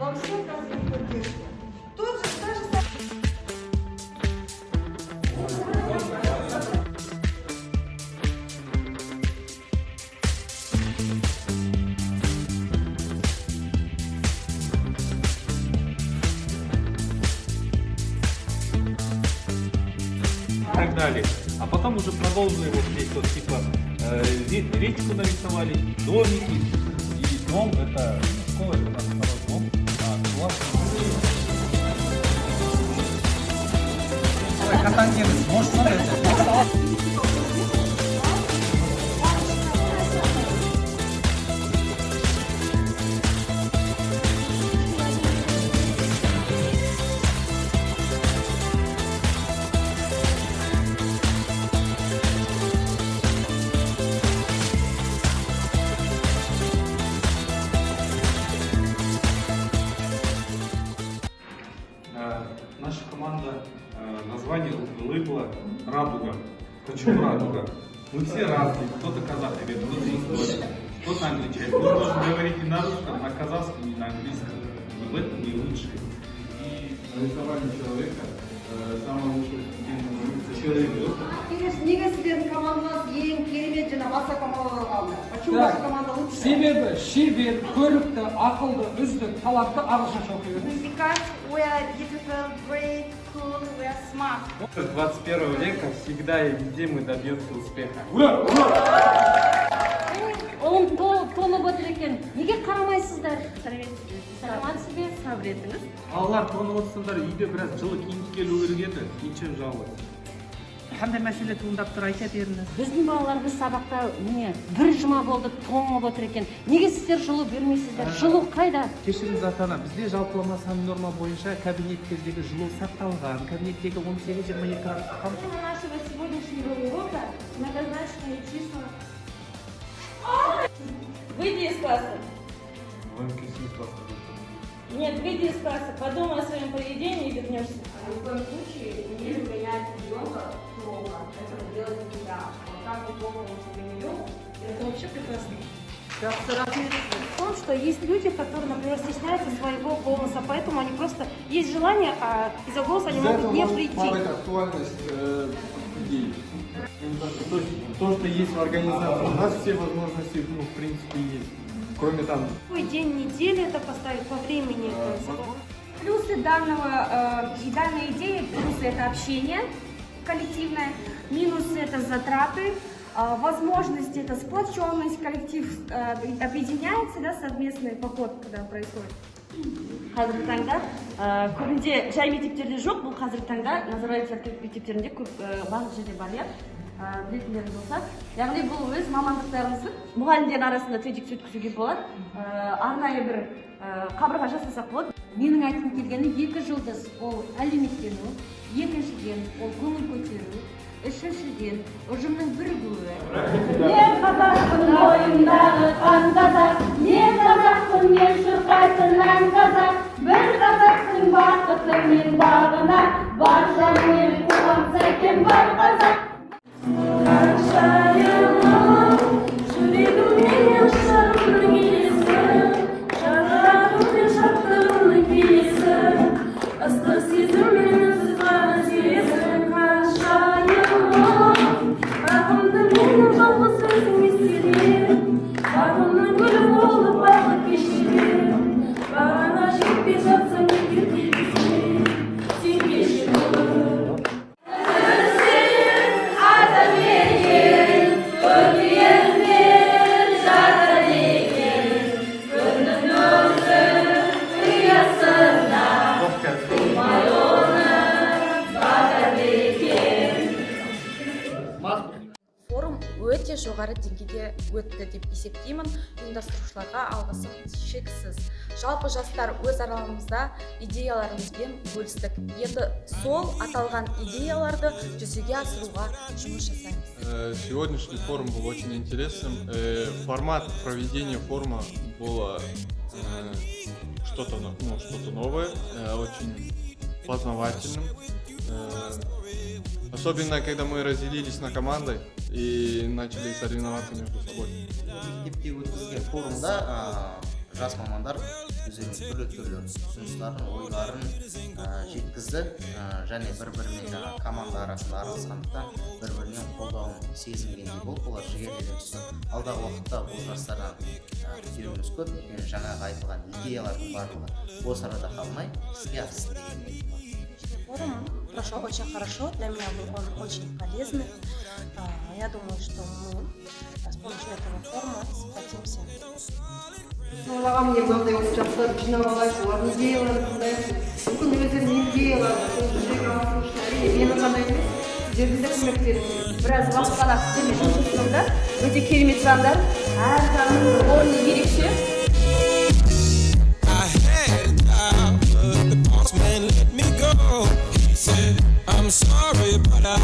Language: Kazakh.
во всем развитии поддержки. Тут же даже и так далее. А потом уже продолжили вот здесь вот типа речку нарисовали, домики. И дом это, школа это наш второй дом, а класс. Ой, катание, может смотреть. Наша команда, название улыбла «Радуга». Почему «Радуга»? Мы все разные. Кто-то казах, кто-то историк, кто-то англичанин. Мы должны говорить и на русском, на казахском, и на английском. И в этом мы лучшие. И нарисовали человека, самого лучшего человека. неге сіздердің командаңыз ең керемет және баса командалар қалды? Почему ваша команда лучше? Себебі шебер, көрікті, ақылды, үздік, талапты ағылшынша оқиды. Because we are beautiful, great, cool, we are smart. 21 века всегда и везде мы добьемся успеха. Оң толып отыр екен. Неге қарамайсыздар? Саламатсыз бе? Сабыр етіңіз. Балалар тоңып отырсыңдар, үйде біраз жылы киініп келу керек еді. Ничем жалғыз. Қандай мәселе туындап тұр, айта беріңіз. Біздің балаларымыз сабақта міне бір жұма болды тоңып отыр екен. Неге сіздер жылу бермейсіздер? Жылу қайда? Кешіріңіз ата-ана, бізде жалпылама сан норма бойынша кабинеттердегі жылу сақталған, кабинеттегі 18-22 градус қамтылған. Тема нашего сегодняшнего урока – многозначные числа. Выйди из класса. Нет, выйди из класса, подумай о своем поведении и вернешься. Ни в коем случае не выгонять ребенка плохо. Это делать нельзя. Вот как бы плохо он себя не вел, Это вообще прекрасно. В том, что есть люди, которые, например, стесняются своего голоса, поэтому они просто есть желание, а из-за голоса они могут не прийти. Падает актуальность идей. То, что есть в организации, у нас все возможности, в принципе, есть. Кроме там. Какой день недели это поставить по времени? Плюсы данной идеи, плюсы это общение коллективное, минусы это затраты, возможности это сплоченность, коллектив объединяется, да, совместный поход, когда происходит. Қазіргі таңда көбінде жай мектептерде жоқ, бұл қазіргі таңда Назарбаев мектептерінде көп барлық жерде бар, иә. Білетіндеріңіз болса, яғни бұл өз мамандықтарымызды мұғалімдердің арасында тетік өткізуге болады. Арнайы бір қабырға жасасақ болады. Менің айтқым келгені екі жұлдыз, ол әлеуметтену, екіншіден ол көңіл көтеру, үшіншіден ұжымның бірігуі. Мен қазақтың бойындағы қан қазақ, мен қазақтың мен шырқайтын ән қазақ, бір қазақтың бақыты мен бағына, бар жанымен қуанса екен бар қазақ. Форум өте жоғары деңгейде өтті деп есептеймін. Ұйымдастырушыларға алғысым шексіз. Жалпы жастар өз араларымызда идеяларымызбен бөлістік. Енді сол аталған идеяларды жүзеге асыруға жұмыс жасаймыз. Сегодняшний форум был очень интересным. Формат проведения форума было что-то новое, очень познавательным. Особенно, когда мы разделились на команды и начали соревноваться между собой. Мектепте өткізген форумда жас мамандар өздерінің түрлі ұсыныстарын, ойларын жеткізді және бір-бірімен жаңа команда арасында араласқандықтан бір-бірінен қолдауын сезінгендей болып, олар жігерлене түсті. Алдағы уақытта бұл жастардан күтетініміз көп, өйткені жаңағы айтылған идеялардың барлығы осы арада қалмай іске ассын деген. Форум прошел очень хорошо, для меня был он очень полезный. Я думаю, что мы с помощью этого форума сплотимся. Ойлағам не мынандай осы жастар жинап алайық, олардың идеяларын тыңдайық. Мүмкін өздерінің идеялары, жүзеге асыру үшін әрине мені ғана емес, сіздердің де көмек беріңіздер. Біраз уақыт қана сіздермен жұмыс жасадым да, өте керемет жандар, әр жанның орны ерекше. I'm sorry, but I